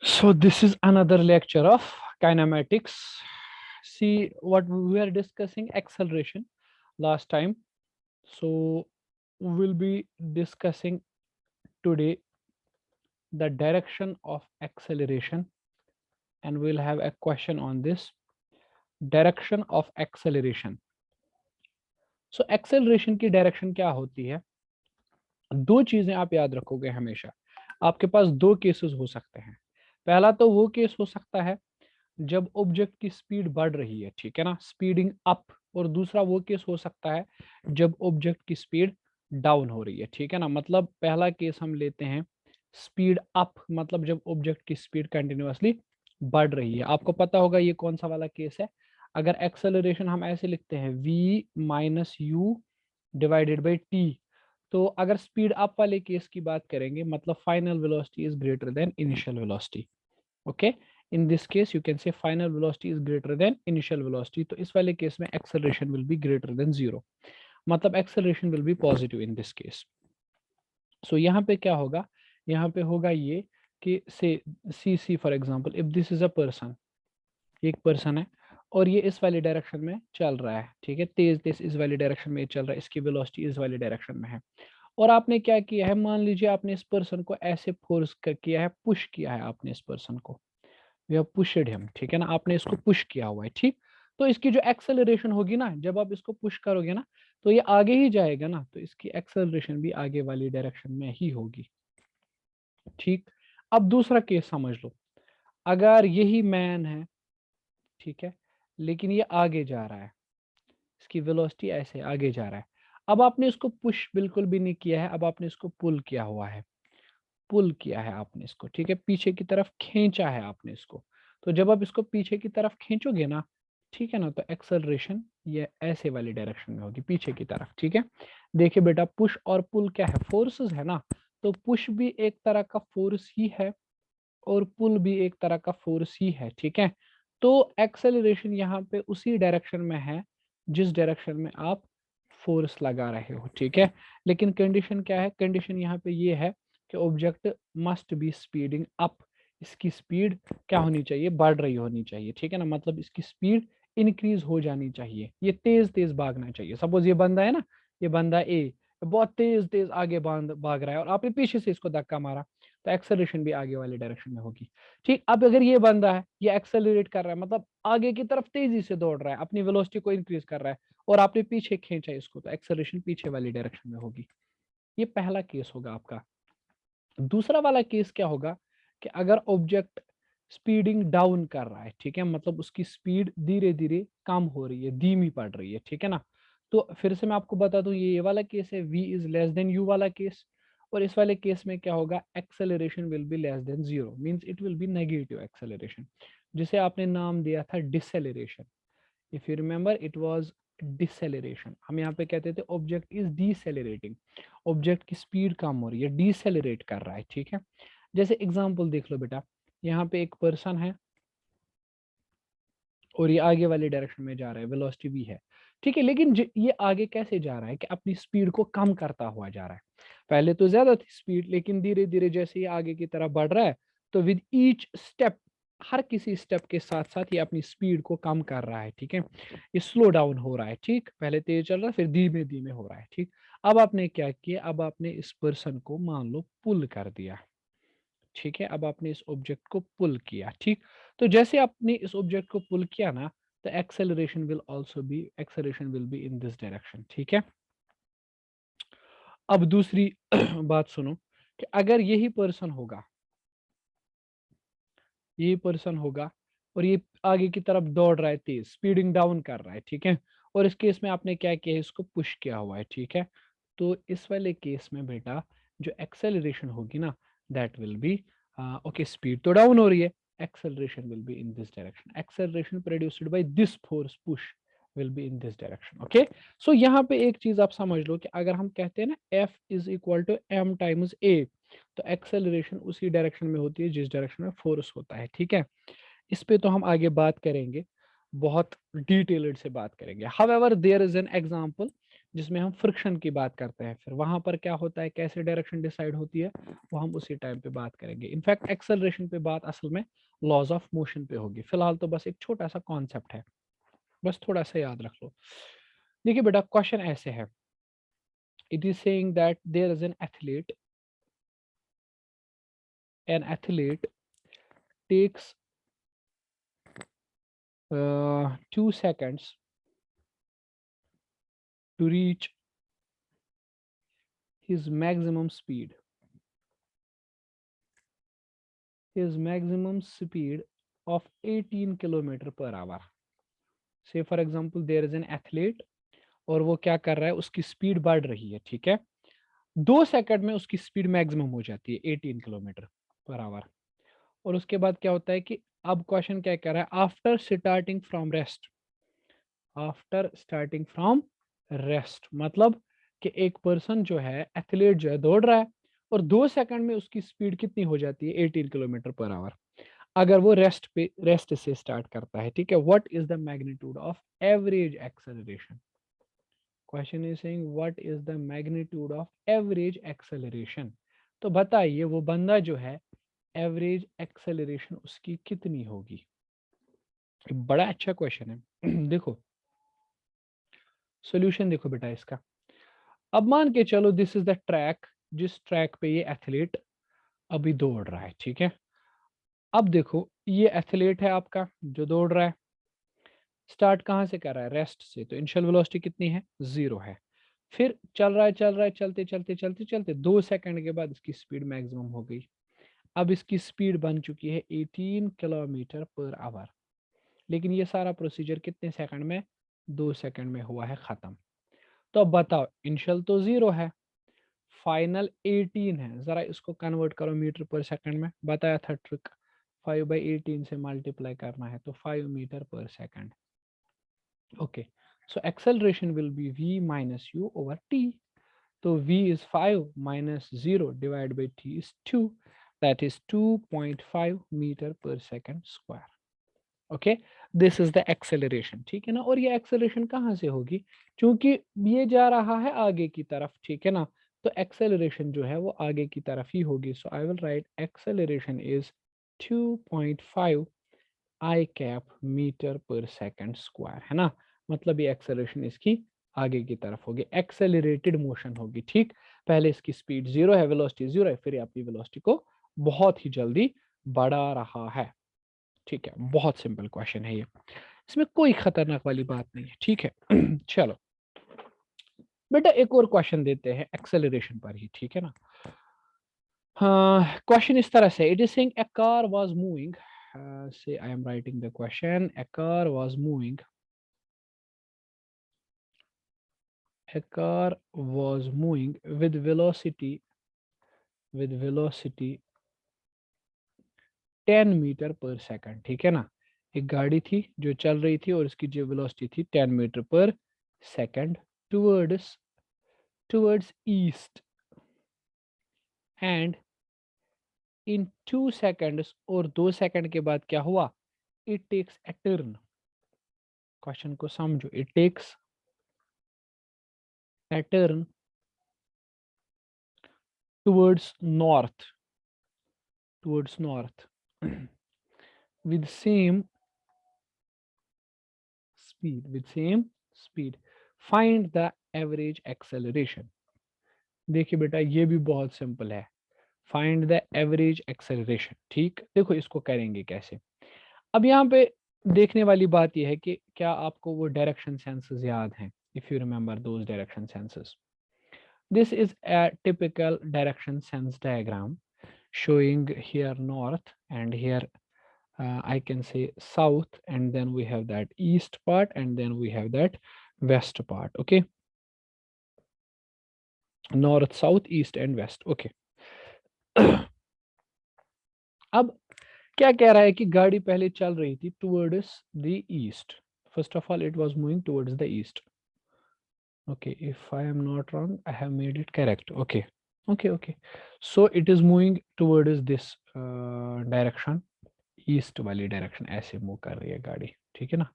So this is another lecture of kinematics. See what we were discussing acceleration last time. So we'll be discussing today the direction of acceleration, and we'll have a question on this direction of acceleration. So acceleration की direction क्या होती है? दो चीजें आप याद रखोगे हमेशा। आपके पास दो केसेस हो सकते हैं। पहला तो वो केस हो सकता है जब ऑब्जेक्ट की स्पीड बढ़ रही है, ठीक है ना, स्पीडिंग अप। और दूसरा वो केस हो सकता है जब ऑब्जेक्ट की स्पीड डाउन हो रही है, ठीक है ना। मतलब पहला केस हम लेते हैं स्पीड अप, मतलब जब ऑब्जेक्ट की स्पीड कंटिन्यूअसली बढ़ रही है। आपको पता होगा ये कौन सा वाला केस है। अगर एक्सेलरेशन हम ऐसे लिखते हैं v minus you divided by T, तो अगर स्पीड अप वाले केस की बात करेंगे मतलब final velocity is greater than initial velocity. Okay, in this case you can say final velocity is greater than initial velocity, तो इस वाले केस में acceleration will be greater than zero, मतलब acceleration will be positive in this case. So यहाँ पे क्या होगा, यहाँ पे होगा ये कि say see for example if this is a person, एक पर्सन है और ये इस वाली डायरेक्शन में चल रहा है, ठीक है, तेज तेज इस वाली डायरेक्शन में चल रहा है, इसकी वेलोसिटी इस वाली डायरेक्शन में है। और आपने क्या किया है, मान लीजिए आपने इस पर्सन को ऐसे फोर्स किया है, पुश किया है आपने इस पर्सन को, वी हैव पुशड हिम, ठीक है ना, आपने इसको पुश किया हुआ है, ठीक। तो इसकी जो एक्सेलरेशन होगी ना, जब आप इसको पुश करोगे ना, तो ये आगे ही जाएगा ना, तो इसकी एक्सेलरेशन भी आगे वाली डायरेक्शन में ही होगी, ठीक। अब दूसरा केस समझ लो, अगर यही मैन है, ठीक है, लेकिन ये आगे जा रहा है, इसकी वेलोसिटी ऐसे आगे जा रहा है। अब आपने इसको पुश बिल्कुल भी नहीं किया है, अब आपने इसको पुल किया हुआ है, पुल किया है आपने इसको, ठीक है, पीछे की तरफ खींचा है आपने इसको। तो जब आप इसको पीछे की तरफ खींचोगे ना, ठीक है ना, तो एक्सेलरेशन ये ऐसे वाली डायरेक्शन में होगी, पीछे की तरफ, ठीक है। देखिए बेटा, पुश और पुल क्या है, फोर्सेस है ना। तो पुश भी एक तरह का फोर्स ही है और पुल भी एक तरह का फोर्स ही है, ठीक है। तो एक्सेलरेशन यहाँ पे उसी डायरेक्शन में है जिस डायरेक्शन में आप फोर्स लगा रहे हो, ठीक है। लेकिन कंडीशन क्या है, कंडीशन यहाँ पे ये है कि object must be speeding up, इसकी स्पीड क्या होनी चाहिए, बढ़ रही होनी चाहिए, ठीक है ना, मतलब इसकी स्पीड इंक्रीज हो जानी चाहिए, ये तेज तेज भागना चाहिए। सपोज ये बंदा है ना, ये बंदा ए बहुत तेज तेज आगे भाग रहा है और आपने पीछे से इसको धक्का मारा, तो एक्सेलरेशन भी आगे वाली डायरेक्शन में होगी, ठीक। अब अगर ये बंदा है, ये एक्सेलरेट कर रहा है, मतलब आगे की तरफ तेजी से दौड़ रहा है, अपनी वेलोसिटी को इंक्रीज कर रहा है, और आपने पीछे खींचा इसको, तो एक्सेलरेशन पीछे वाली डायरेक्शन में होगी। ये पहला केस होगा आपका। दूसरा वाला केस क्या होगा कि अगर ऑब्जेक्ट स्पीडिंग डाउन कर रहा है, ठीक है, मतलब उसकी स्पीड धीरे धीरे कम हो रही है, धीमी पड़ रही है, ठीक है ना। तो फिर से मैं आपको बता दूं, ये वाला केस है v is less than u वाला केस। और इस वाले केस में क्या होगा, acceleration will be less than zero, means it will B negative acceleration, जिसे आपने नाम दिया था deceleration. If you remember it was deceleration. हम यहाँ पे कहते थे ऑब्जेक्ट इज डिसेलरेटिंग, ऑब्जेक्ट की स्पीड कम हो रही है, डिसेलरेट कर रहा है, ठीक है। जैसे एग्जांपल देख लो बेटा, यहाँ पे एक पर्सन है और ये आगे वाली डायरेक्शन में जा रहा है, वेलोसिटी भी है, ठीक है, लेकिन ये आगे कैसे जा रहा है कि अपनी स्पीड को कम करता हुआ जा रहा है। पहले तो ज्यादा थी स्पीड, लेकिन धीरे धीरे जैसे ये आगे की तरफ बढ़ रहा है, तो विद ईच स्टेप, हर किसी स्टेप के साथ साथ ये अपनी स्पीड को कम कर रहा है, ठीक है, ये स्लो डाउन हो रहा है, ठीक, पहले तेज चल रहा है फिर धीमे धीमे हो रहा है, ठीक। अब आपने क्या किया, अब आपने इस पर्सन को मान लो पुल कर दिया, ठीक है, अब आपने इस ऑब्जेक्ट को पुल किया, ठीक। तो जैसे आपने इस ऑब्जेक्ट को पुल किया ना, तो acceleration will be in this direction, ठीक है। अब दूसरी बात सुनो कि अगर यही पर्सन होगा और ये आगे की तरफ दौड़ रहा है, तेज स्पीडिंग डाउन कर रहा है, ठीक है, और इस केस में आपने क्या किया है, इसको पुश किया हुआ है, ठीक है। तो इस वाले केस में बेटा जो एक्सेलरेशन होगी ना, that will be, okay, speed तो डाउन हो रही है, acceleration will be in this direction, acceleration produced by this force push will be in this direction, okay। So यहाँ पे एक चीज आप समझ लो कि अगर हम कहते हैं ना F is equal to m times a, तो एक्सेलरेशन उसी डायरेक्शन में होती है जिस डायरेक्शन में फोर्स होता है, ठीक है। इस पे तो हम आगे बात करेंगे, बहुत डिटेल्ड से बात करेंगे। However there is an example जिसमें हम फ्रिक्शन की बात करते हैं, फिर वहां पर क्या होता है, कैसे डायरेक्शन डिसाइड होती है, वो हम उसी टाइम पे बात करेंगे। इनफैक्ट एक्सेलरेशन पे बात असल में लॉज ऑफ मोशन पे होगी। फिलहाल तो बस एक छोटा सा कॉन्सेप्ट है, बस थोड़ा सा याद रख लो। देखिए बेटा, क्वेश्चन ऐसे है, it is saying that there is an athlete takes 2 seconds to reach his maximum speed. His maximum speed of 18 kilometre per hour. Say for example there is an athlete, और वो क्या कर रहा है, उसकी स्पीड बढ़ रही है, ठीक है। 2 सेकंड में उसकी स्पीड मैक्सिमम हो जाती है 18 किलोमीटर पर आवर। और उसके बाद क्या होता है कि अब क्वेश्चन क्या कह रहा है, after starting from rest, after starting from rest मतलब कि एक पर्सन जो है, एथलीट जो है, दौड़ रहा है और 2 सेकंड में उसकी स्पीड कितनी हो जाती है, 18 किलोमीटर पर आवर, अगर वो रेस्ट से स्टार्ट करता है, ठीक है। What is the magnitude of average acceleration? Question is saying what is the magnitude of average acceleration. तो बताइए वो बंदा जो है, एवरेज एक्सेलरेशन उसकी कितनी होगी? बड़ा अच्छा क्वेश्चन है। देखो सॉल्यूशन देखो बेटा इसका। अब मान के चलो दिस इज द ट्रैक, जिस ट्रैक पे ये एथलीट अभी दौड़ रहा है, ठीक है। अब देखो ये एथलीट है आपका जो दौड़ रहा है, स्टार्ट कहाँ से कर रहा है, रेस्ट से, तो इनिशियल वेलोसिटी कितनी है, 0 है। फिर चल रहा है, चलते चलते चलते चलते 2 सेकंड के बाद इसकी स्पीड मैक्सिमम हो गई। अब इसकी स्पीड बन चुकी है 18 किलोमीटर पर आवर। लेकिन ये सारा प्रोसीजर कितने सेकंड में, 2 सेकंड में हुआ है खत्म। तो अब बताओ, इनिशियल तो 0 है, फाइनल 18 है, जरा इसको कन्वर्ट करो मीटर पर सेकंड में, बताया था ट्रिक, 5/18 से मल्टीप्लाई करना है, तो 5 metre per second. Okay, so acceleration will be v minus u over t. So v is 5 minus 0 divided by t is 2, that is 2.5 meter per second square. Okay, this is the acceleration, ठीक है ना। और ये acceleration कहाँ से होगी, क्योंकि ये जा रहा है आगे की तरफ, ठीक है ना, तो एक्सेलरेशन जो है वो आगे की तरफ ही होगी। So I will write acceleration is 2.5 i cap metre per second square, है ना। मतलब ये एक्सेलरेशन इसकी आगे की तरफ होगी, एक्सेलरेटेड मोशन होगी, ठीक। पहले इसकी स्पीड 0 है, वेलोसिटी 0 है, फिर अपनी वेलोसिटी को बहुत ही जल्दी बढ़ा रहा है, ठीक है। बहुत सिंपल क्वेश्चन है ये, इसमें कोई खतरनाक वाली बात नहीं है, ठीक है। चलो बेटा एक और क्वेश्चन देते हैं एक्सेलरेशन पर ही, ठीक है ना। हाँ, क्वेश्चन इस तरह से, it is saying a car was moving, say I am writing the question, a car was moving, a car was moving with velocity 10 metre per second, ठीक है ना। एक गाड़ी थी जो चल रही थी और इसकी जो वेलोसिटी थी 10 metre per second, towards towards east, and in 2 seconds, और 2 सेकंड के बाद क्या हुआ, it takes a turn. Question को समझो, it takes a turn towards north, towards north with same speed, find the average acceleration। देखिए बेटा ये भी बहुत सिंपल है, फाइंड द एवरेज एक्सेलरेशन, ठीक। देखो इसको करेंगे कैसे। अब यहाँ पे देखने वाली बात यह है कि क्या आपको वो डायरेक्शन सेंसेस याद हैं, if you remember those direction senses. This is a typical direction sense diagram showing here north and here I can say south, and then we have that east part, and then we have that west part, okay, north south east and west, okay। अब क्या कह रहा है कि गाड़ी पहले चल रही थी towards the east, first of all it was moving towards the east, okay, if I am not wrong I have made it correct, okay, okay, so it is moving towards this direction, east वाली direction ऐसे move कर रही है गाड़ी, ठीक है ना,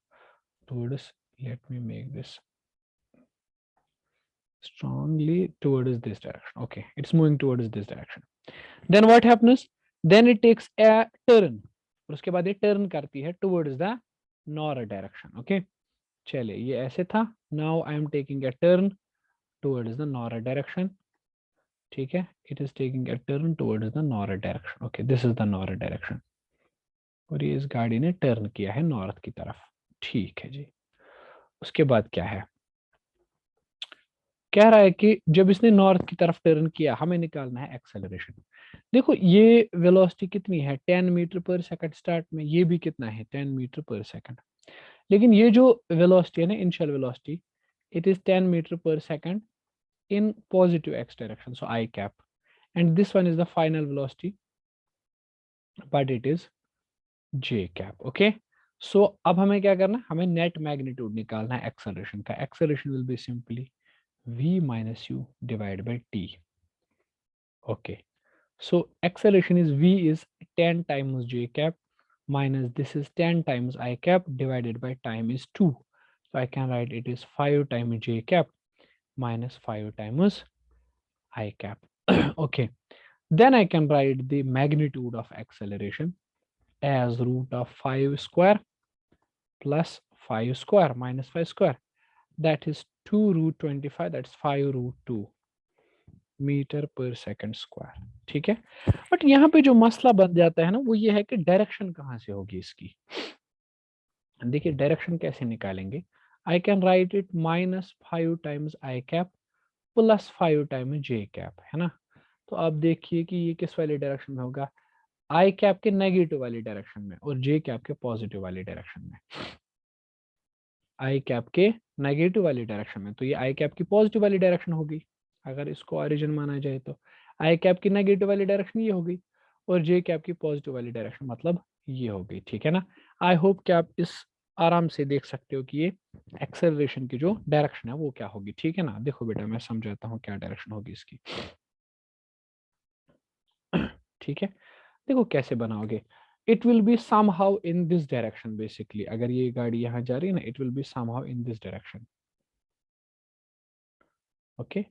towards, let me make this, strongly towards this direction. Okay, it's moving towards this direction. Then what happens? Then it takes a turn. और उसके बाद ये टर्न करती है towards the north direction. Okay, चलिए ये ऐसे था. Now I am taking a turn towards the north direction. ठीक है, it is taking a turn towards the north direction. Okay, this is the north direction. और ये इस गाड़ी ने टर्न किया है नॉर्थ की तरफ. ठीक है जी. उसके बाद क्या है? कह रहा है कि जब इसने नॉर्थ की तरफ टर्न किया हमें निकालना है एक्सेलरेशन. देखो ये वेलोसिटी कितनी है, 10 मीटर पर सेकंड स्टार्ट में, ये भी कितना है 10 मीटर पर सेकंड. लेकिन ये जो वेलोसिटी है ना, initial velocity, it is 10 metre per second in positive x direction, so I cap, and this one is the final velocity, but it is j cap. Okay, so अब हमें क्या करना है, हमें नेट मैग्नीट्यूड निकालना है एक्सेलरेशन का. Acceleration will be simply v minus u divided by t. Okay, so acceleration is v is 10 times j cap minus this is 10 times I cap divided by time is 2, so I can write it is 5 times j cap minus 5 times I cap. Okay, then I can write the magnitude of acceleration as root of 5 square plus 5 square minus 5 square, that is 2 root 25, that's 5 root 2 metre per second square. ठीक है, but यहाँ पे जो मसला बन जाता है ना वो ये है कि डायरेक्शन कहाँ से होगी इसकी. देखिए डायरेक्शन कैसे निकालेंगे. आई can right it -5 times I cap plus 5 times J cap, है ना. तो आप देखिए कि ये किस वाली डायरेक्शन में होगा, आई कैप के नेगेटिव वाली डायरेक्शन में और जे कैप के पॉजिटिव वाली डायरेक्शन में. आई कैप के नेगेटिव वाली डायरेक्शन में, तो ये आई कैप की पॉजिटिव वाली डायरेक्शन होगी अगर इसको ओरिजिन माना जाए तो. आई कैप की नेगेटिव वाली डायरेक्शन ये होगी और जे कैप की पॉजिटिव वाली डायरेक्शन मतलब ये होगी. ठीक है ना. आई होप कि आप इस आराम से देख सकते हो कि ये एक्सेलरेशन की जो डायरेक्शन है वो क्या होगी. ठीक है ना. देखो बेटा मैं समझाता हूँ क्या डायरेक्शन होगी इसकी. ठीक है, देखो कैसे बनाओगे. It will B somehow in this direction basically. अगर ये गाड़ी यहाँ जा रही है ना, it will B somehow in this direction. Okay,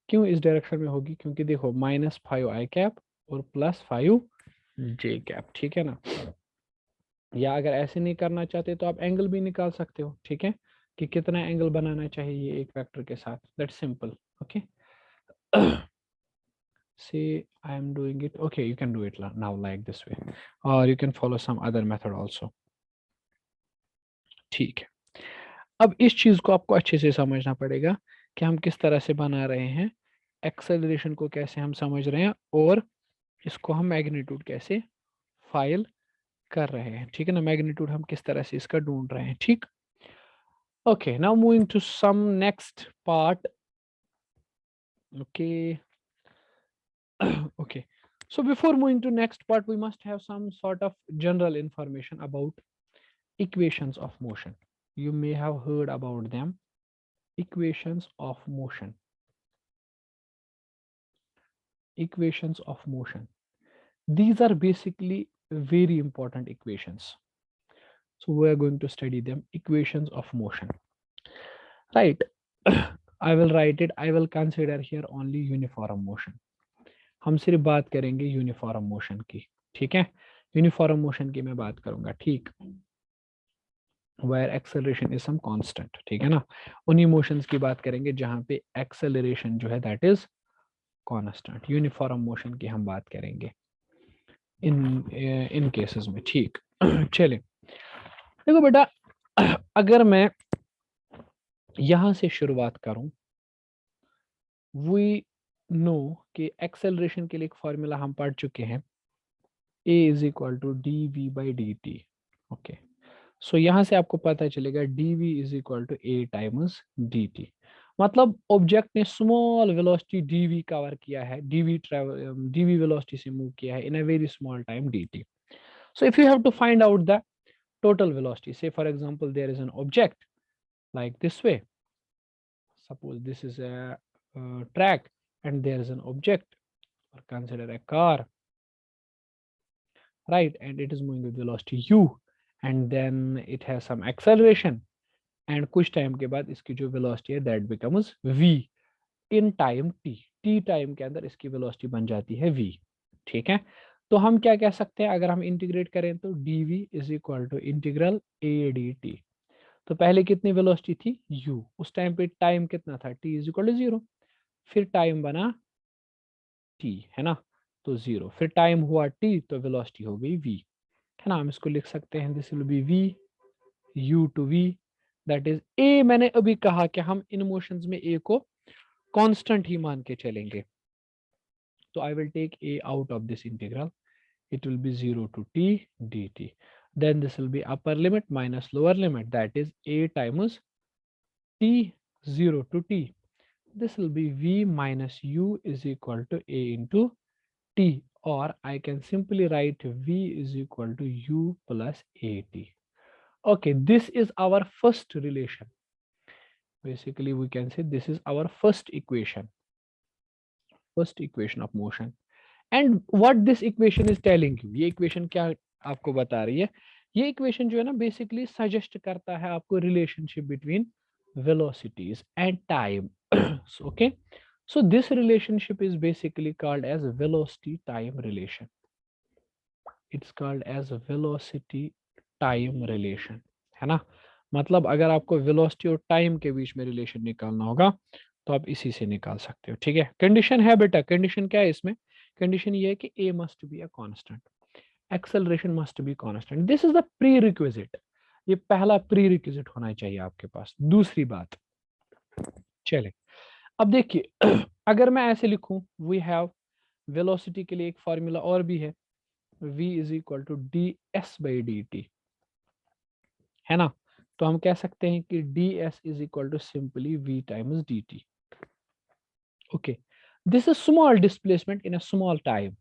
क्यों इस डायरेक्शन में होगी, क्योंकि देखो -5 आई कैप और +5 जे कैप. ठीक है ना. या अगर ऐसे नहीं करना चाहते तो आप एंगल भी निकाल सकते हो. ठीक है, कि कितना एंगल बनाना चाहिए एक वेक्टर के साथ. That's simple. Okay, say I am doing it. Okay, you can do it now like this way, or you can follow some other method also. ठीक है, अब इस चीज को आपको अच्छे से समझना पड़ेगा कि हम किस तरह से बना रहे हैं एक्सेलरेशन को, कैसे हम समझ रहे हैं और इसको हम मैग्नीट्यूड कैसे फाइल कर रहे हैं. ठीक है ना, मैग्नीट्यूड हम किस तरह से इसका ढूंढ रहे हैं. ठीक. Okay, now moving to some next part. Okay. Okay, so before moving to next part we must have some sort of general information about equations of motion. You may have heard about them. Equations of motion. Equations of motion, these are basically very important equations, so we are going to study them. Equations of motion, right? I will write it. I will consider here only uniform motion. हम सिर्फ बात करेंगे uniform motion की. ठीक है, uniform motion की मैं बात करूंगा. ठीक, where acceleration is some constant. ठीक है ना, उन्हीं मोशंस की बात करेंगे जहां पे एक्सेलरेशन जो है that is constant. Uniform motion की हम बात करेंगे इन केसेस में. ठीक. चलिए देखो बेटा, अगर मैं यहां से शुरुआत करूं, वी नो कि एक्सेलरेशन के लिए एक फॉर्मूला हम पढ़ चुके हैं, a is equal to d v by D t. Okay, so यहां से आपको पता चलेगा dv is equal to a times dt. मतलब ऑब्जेक्ट ने स्मॉल वेलोसिटी dv कवर किया है, dv वेलोसिटी से मूव किया है in a very small time dt. So if you have to find out the total velocity, say for example there is an object like this way, suppose this is a track and there is an object, or consider a car, right, and it is moving with velocity u and then it has some acceleration and कुछ time के बाद इसकी जो velocity है that becomes v. In time T time के अंदर इसकी velocity बन जाती है v। ठीक है, तो हम क्या कह सकते हैं, अगर हम इंटीग्रेट करें तो dv is equal to integral a dt। तो पहले कितनी वेलोसिटी थी u, उस टाइम पे टाइम कितना था t इज इक्वल टू 0, फिर टाइम बना t, है ना, तो 0, फिर टाइम हुआ t तो वेलोसिटी हो गई v, है ना। हम इसको लिख सकते हैं, this will be v u to v, that is a। मैंने अभी कहा कि हम इन मोशंस में a को कांस्टेंट ही मान के चलेंगे, तो I will take a out of this integral, it will be 0 to t dt, then this will be upper limit minus lower limit, that is a times t 0 to t, this will be v minus u is equal to a into t, or I can simply write v is equal to u plus at. Okay, this is our first relation, basically we can say this is our first equation of motion. And what this equation is telling you, ये equation क्या आपको बता रही है, ये equation जो है ना बेसिकली सजेस्ट करता है आपको relationship between velocities and time. Okay, so this relationship is basically called as velocity time relation, it's called as velocity time relation, है ना। मतलब अगर आपको वेलोसिटी और टाइम के बीच में रिलेशन निकालना होगा तो आप इसी से निकाल सकते हो। ठीक है, कंडीशन है बेटा, कंडीशन क्या है इसमें, कंडीशन ये है कि a must be a constant, acceleration must be constant, this is the pre requisite, ये पहला प्री रिक्विजिट होना चाहिए आपके पास। दूसरी बात, चले अब देखिए, अगर मैं ऐसे लिखूं, वी हैव वेलोसिटी के लिए एक फॉर्मूला और भी है, v is equal to D S by D T, है ना। तो हम कह सकते हैं कि ds is equal to simply v times dt। Okay, this is small displacement in a small time.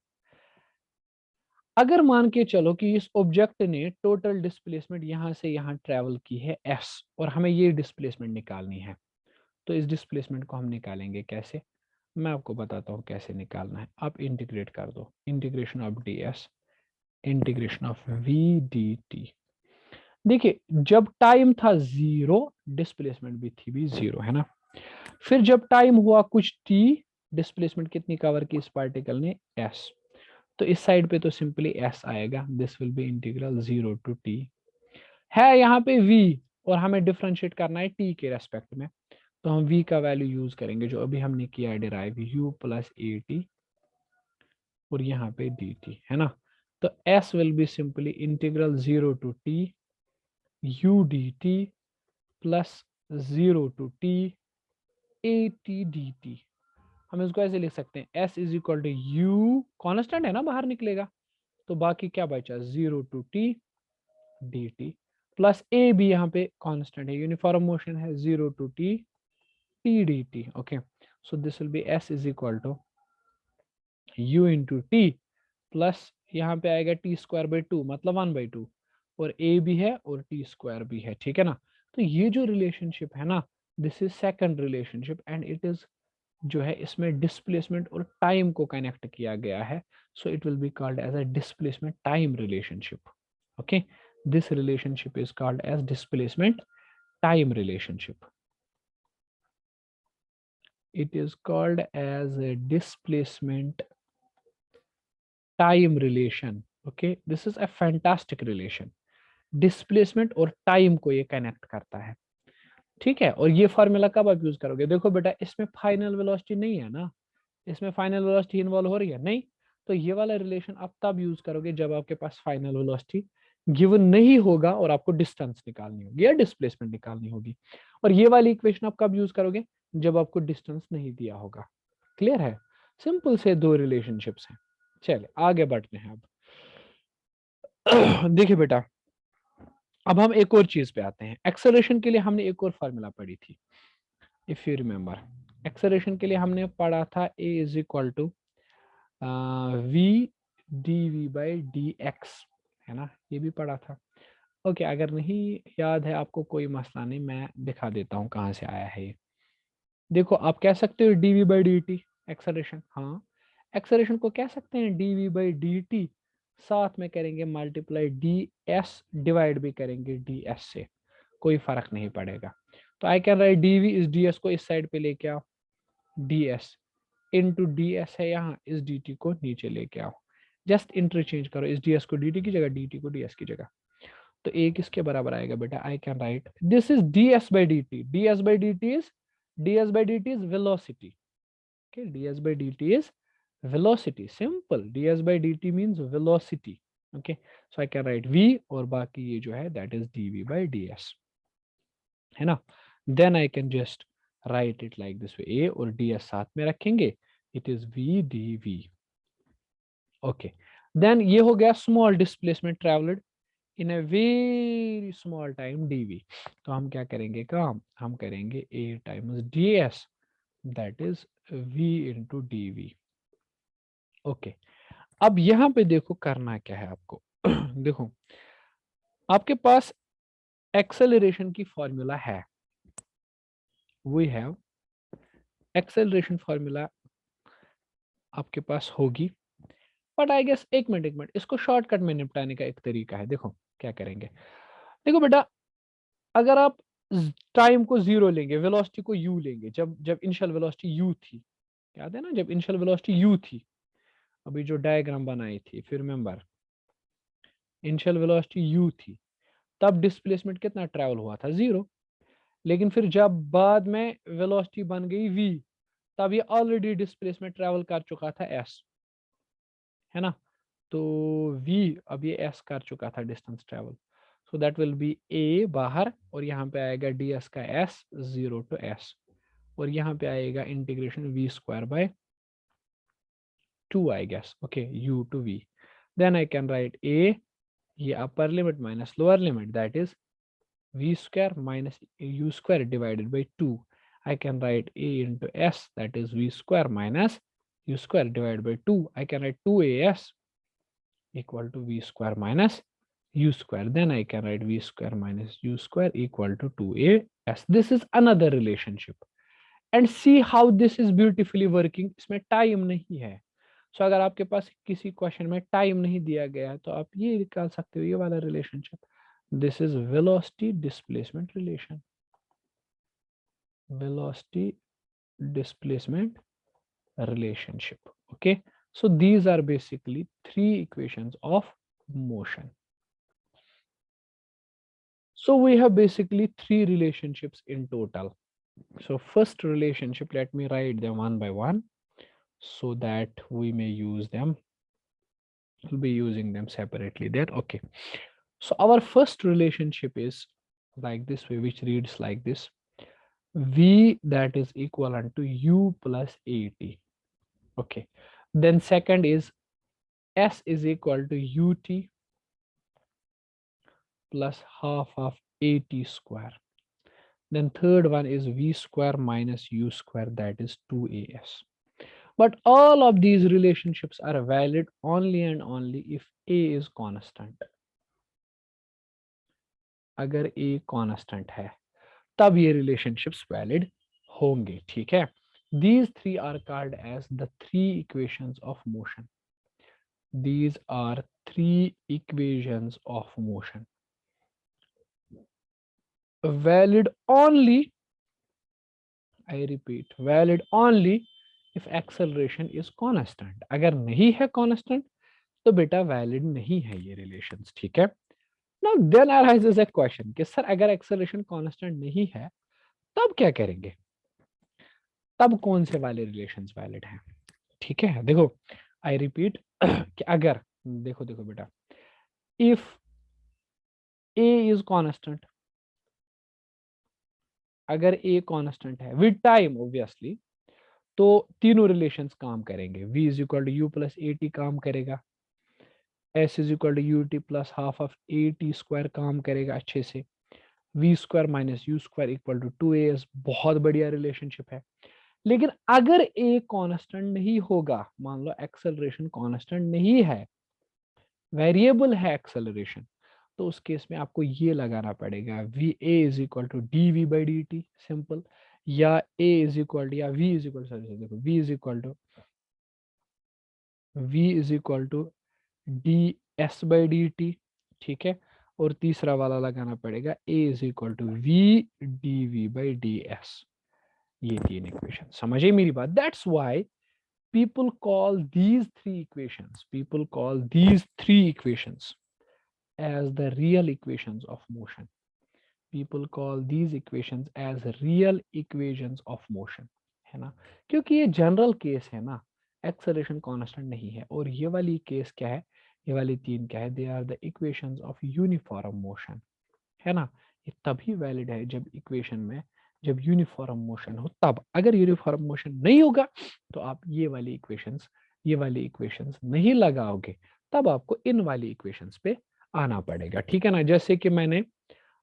अगर मान के चलो कि इस ऑब्जेक्ट ने टोटल डिस्प्लेसमेंट यहां से यहां ट्रेवल की है s, और हमें ये डिस्प्लेसमेंट निकालनी है, तो इस डिस्प्लेसमेंट को हम निकालेंगे कैसे, मैं आपको बताता हूं कैसे निकालना है। आप इंटीग्रेट कर दो, integration of ds integration of v dt। देखिए जब टाइम था 0, डिस्प्लेसमेंट भी थी भी 0, है ना। फिर जब टाइम हुआ कुछ t, डिस्प्लेसमेंट कितनी कवर की इस पार्टिकल ने, s, तो इस साइड पे तो सिंपली s आएगा, this will be integral 0 to t, है यहाँ पे v और हमें डिफरेंशिएट करना है t के रेस्पेक्ट में, तो हम v का वैल्यू यूज करेंगे जो अभी हमने किया है डिराइव, u प्लस ए टी और यहाँ पे dt, है ना। तो s will be simply integral 0 to t u dt plus 0 to t a t dt। हम इसको ऐसे लिख सकते हैं, s is equal to u, constant है ना, बाहर निकलेगा, तो बाकी क्या बचा 0 to t dt plus a भी यहाँ पे कांस्टेंट है, यूनिफॉर्म मोशन है, 0 to t t dt। Okay, so this will be s is equal to u into t plus यहाँ पे आएगा टी स्क्वायर बाई 2 मतलब 1/2, और a भी है और टी स्क्वायर भी है, ठीक है ना। तो ये जो रिलेशनशिप है ना, this is second relationship and it is जो है इसमें डिस्प्लेसमेंट और टाइम को कनेक्ट किया गया है, so it will be called as a displacement time relationship. Okay, this relationship is called as displacement time relationship, it is called as a displacement time relation। okay, this is a fantastic relation, displacement और time को ये connect करता है, ठीक है। और ये formula कब आप यूज करोगे, देखो बेटा इसमें फाइनल वेलोसिटी नहीं है ना, इसमें फाइनल वेलोसिटी इन्वॉल्व हो रही है नहीं, तो ये वाला रिलेशन आप तब यूज करोगे जब आपके पास फाइनल वेलोसिटी गिवन नहीं होगा और आपको डिस्टेंस निकालनी होगी या डिस्प्लेसमेंट निकालनी होगी। और ये वाली इक्वेशन आप कब यूज करोगे, जब आपको डिस्टेंस नहीं दिया होगा। क्लियर है, सिंपल से दो रिलेशनशिप्स हैं। चले आगे बढ़ते हैं अब। देखिए बेटा, अब हम एक और चीज पे आते हैं, एक्सेलरेशन के लिए हमने एक और फार्मूला पढ़ी थी, इफ यू रिमेम्बर। एक्सेलरेशन के लिए हमने पढ़ा था a is equal to v dv by dx, है ना, ये भी पढ़ा था। ओके, अगर नहीं याद है आपको कोई मसला नहीं, मैं दिखा देता हूँ कहाँ से आया है ये। देखो आप कह सकते हो dv बाई dt एक्सेलरेशन, हाँ एक्सेलरेशन को कह सकते हैं dv बाई dt, साथ में करेंगे मल्टीप्लाई ds डिवाइड भी करेंगे ds से, कोई फर्क नहीं पड़ेगा। तो आई can right dv is ds को इस साइड पे लेके आओ, D S into D S है यहाँ, इस डी टी को नीचे लेके आओ, जस्ट इंटरचेंज करो इस डी एस को डी टी की जगह, डी टी को डी एस की जगह। तो ए किसके बराबर आएगा बेटा, आई can right this is D S by D T, D S by D T is, D S by D T is velocity, okay, ds by dt is velocity, simple, ds by dt means velocity, okay, so I can write v और बाकी ये जो है that is dv by ds, है ना, then I can just write it like this way, a और ds साथ में रखेंगे, it is v dv, okay, then ये हो गया small displacement traveled in a very small time dv, तो हम क्या करेंगे काम, हम करेंगे a times ds, that is v into dv, okay. अब यहाँ पे देखो करना क्या है आपको देखो आपके पास एक्सेलरेशन की फॉर्मूला है, वी हैव एक्सेलरेशन फॉर्मूला आपके पास होगी, बट आई गेस एक मिनट इसको शॉर्टकट में निपटाने का एक तरीका है, देखो क्या करेंगे, देखो बेटा अगर आप टाइम को जीरो लेंगे, वेलोसिटी को यू लेंगे, जब जब इनिशियल वेलोसिटी यू थी, याद है ना, जब इनिशियल वेलोसिटी यू थी, अभी जो डायग्राम बनाई थी, फिर रिमेंबर इनिशियल वेलोसिटी यू थी, तब डिस्प्लेसमेंट कितना ट्रैवल हुआ था, जीरो, लेकिन फिर जब बाद में वेलोसिटी बन गई v, तब ये ऑलरेडी डिस्प्लेसमेंट ट्रैवल कर चुका था s, है ना, तो v अब ये s कर चुका था distance travel, so that will be a बाहर और यहाँ पे आएगा ds का s 0 to s, और यहाँ पे आएगा integration v square by 2 I guess, okay, u to v, then I can write a, ये upper limit minus lower limit, that is v square minus u square divided by 2. I can write a into s, that is v square minus u square divided by 2. I can write 2as equal to v square minus u square. Then I can write v square minus u square equal to 2as. This is another relationship. And see how this is beautifully working. इसमें time नहीं है, सो अगर आपके पास किसी question में time नहीं दिया गया तो आप ये निकाल सकते हो, ये वाला relationship, this is velocity displacement relation, velocity displacement relationship, okay, so these are basically three equations of motion. So we have basically three relationships in total. So first relationship, let me write them one by one so that we may use them, we'll be using them separately there, okay. So our first relationship is like this way, which reads like this, v that is equivalent to u plus at, okay, then second is s is equal to ut plus half of at square, then third one is v square minus u square, that is 2as, but all of these relationships are valid only and only if a is constant, अगर a constant है तब ये relationships valid होंगे, ठीक है, these three are called as the three equations of motion, these are three equations of motion, valid only, I repeat, valid only if acceleration is constant, अगर नहीं है constant तो बेटा valid नहीं है ये relations, ठीक है। Now then arises a question कि सर अगर acceleration constant नहीं है तब क्या करेंगे, तब कौन से वाले relations valid हैं, ठीक है, देखो I repeat कि अगर देखो देखो बेटा, if a is constant, अगर a constant है with time obviously, तो तीनों रिलेशंस काम करेंगे, v is equal to u plus A t काम करेगा, s is equal to u t plus half of a t square काम करेगा अच्छे से, v square minus u square equal to 2as, बहुत बढ़िया रिलेशनशिप है। लेकिन अगर a कांस्टेंट नहीं होगा, मान लो एक्सेलरेशन कांस्टेंट नहीं है, वेरिएबल है एक्सेलरेशन, तो उस केस में आपको ये लगाना पड़ेगा v a is equal to d v by D t, simple, या a इज इक्वल टू, या v इज इक्वल, सॉरी देखो v is equal to D S by D t, ठीक है, और तीसरा वाला लगाना पड़ेगा a is equal to v d v by d s, ये 3 इक्वेशन, समझिए मेरी बात। That's why people call these three equations as the real equations of motion. People call these equations as real equations of motion, है ना, क्योंकि ये general case है ना, एक्सेलरेशन कांस्टेंट नहीं है। और ये वाली केस क्या है, ये वाली 3 क्या है, they are the equations of uniform motion, है ना। ये तभी वैलिड है जब इक्वेशन में जब यूनिफॉर्म मोशन हो तब। अगर यूनिफॉर्म मोशन नहीं होगा तो आप ये वाली इक्वेशंस नहीं लगाओगे, तब आपको इन वाली इक्वेशंस पे आना पड़ेगा, ठीक है ना। जैसे कि मैंने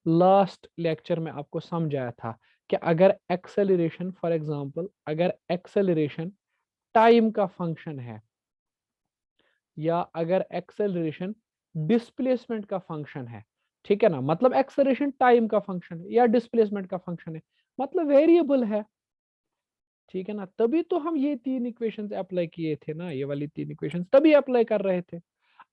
लास्ट लेक्चर में आपको समझाया था कि अगर एक्सेलरेशन, फॉर एग्जांपल अगर एक्सेलरेशन टाइम का फंक्शन है, या अगर एक्सेलरेशन डिस्प्लेसमेंट का फंक्शन है, ठीक है ना, मतलब एक्सेलरेशन टाइम का फंक्शन है या डिस्प्लेसमेंट का फंक्शन है, मतलब वेरिएबल है, ठीक है ना, तभी तो हम ये 3 इक्वेशंस अप्लाई किए थे ना, ये वाली 3 इक्वेशंस तभी अप्लाई कर रहे थे।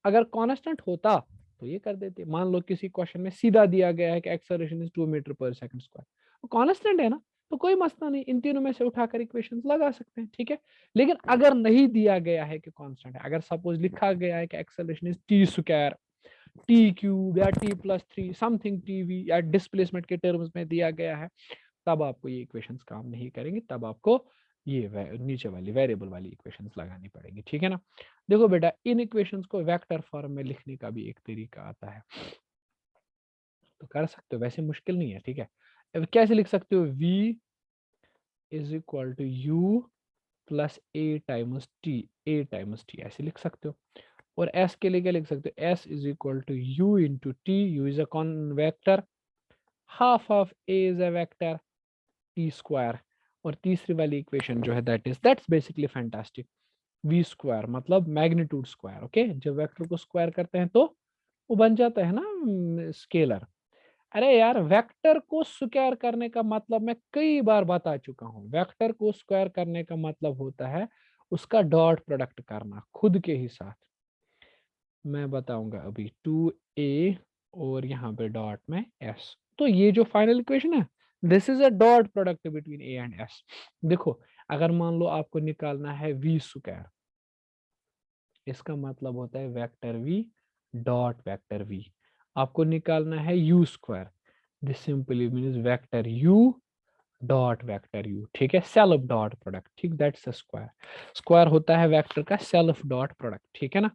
अगर कांस्टेंट होता तो ये कर देते। मान लो किसी क्वेश्चन में सीधा दिया गया है कि acceleration is 2 metre per second square, वो कांस्टेंट है ना, तो कोई मसला नहीं, इन तीनों में से उठाकर इक्वेशंस लगा सकते हैं, ठीक है। लेकिन अगर नहीं दिया गया है कि कांस्टेंट है, अगर सपोज लिखा गया है कि acceleration is T square, T cube या टी प्लस 3 समथिंग टीवी, या डिस्प्लेसमेंट के टर्म्स में दिया गया है, तब आपको ये इक्वेशंस काम नहीं करेंगे, तब आपको ये नीचे वाली वेरिएबल वाली इक्वेशंस लगानी पड़ेगी, ठीक है ना। देखो बेटा, इन इक्वेशंस को वेक्टर फॉर्म में लिखने का भी एक तरीका आता है, तो कर सकते हो, वैसे मुश्किल नहीं है, ठीक है। अब कैसे लिख सकते हो, v is equal to u plus a times t ऐसे लिख सकते हो। और s के लिए क्या लिख सकते हो, s is equal to u into t, u is a con vector, half of a is a vector t square. और तीसरी वाली इक्वेशन जो है that's basically fantastic, v square मतलब मैग्नीट्यूड स्क्वायर, ओके। जब वेक्टर को स्क्वायर करते हैं तो वो बन जाता है ना स्केलर। अरे यार, वेक्टर को स्क्वायर करने का मतलब मैं कई बार बता चुका हूं, वेक्टर को स्क्वायर करने का मतलब होता है उसका डॉट प्रोडक्ट करना खुद के ही साथ। मैं बताऊंगा अभी, 2a और यहाँ पे डॉट में s, तो ये जो फाइनल इक्वेशन है, this is a dot product between a and s। देखो, अगर मान लो आपको निकालना है v स्क्वायर, इसका मतलब होता है vector v dot vector v। आपको निकालना है u square, this simply means vector u dot vector u, ठीक है, सेल्फ डॉट प्रोडक्ट, ठीक, दैट्स अ स्क्वायर। स्क्वायर होता है वेक्टर का सेल्फ डॉट प्रोडक्ट, ठीक है ना।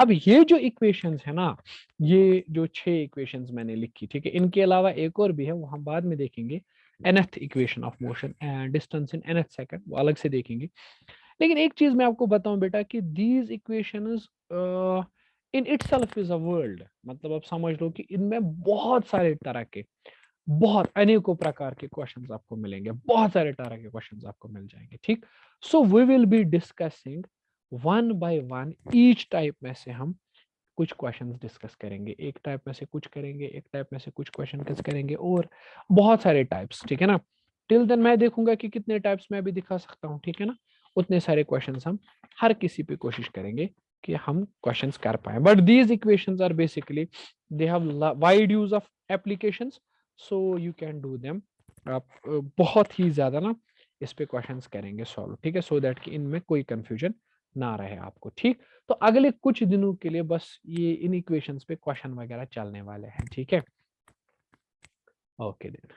अब ये जो इक्वेशंस है ना, ये जो 6 इक्वेशंस मैंने लिखी, ठीक है, इनके अलावा एक और भी है, वो हम बाद में देखेंगे, nth equation of motion and distance in nth second, वो अलग से देखेंगे। लेकिन एक चीज मैं आपको बताऊं बेटा कि these equations in itself is a world, मतलब आप समझ लो कि इनमें बहुत सारे तरह के, बहुत अनेकों प्रकार के क्वेश्चंस आपको मिलेंगे, बहुत सारे तरह के क्वेश्चंस आपको मिल जाएंगे, ठीक। So we will be discussing one by one, each type में से हम कुछ क्वेश्चंस डिस्कस करेंगे, एक टाइप में से कुछ करेंगे, एक टाइप में से कुछ क्वेश्चन डिस्कस करेंगे, और बहुत सारे टाइप्स, ठीक है ना। टिल देन मैं देखूंगा कि कितने टाइप्स मैं भी दिखा सकता हूँ, ठीक है ना। उतने सारे क्वेश्चंस हम हर किसी पे कोशिश करेंगे कि हम क्वेश्चंस कर पाए। But these equations are basically, they have wide use of applications, so you can do them. आप बहुत ही ज्यादा ना इस पे क्वेश्चंस करेंगे सॉल्व, ठीक है, सो दैट कि इनमें कोई कंफ्यूजन ना रहे आपको, ठीक। तो अगले कुछ दिनों के लिए बस ये इन इक्वेशंस पे क्वेश्चन वगैरह चलने वाले हैं, ठीक है। Okay then.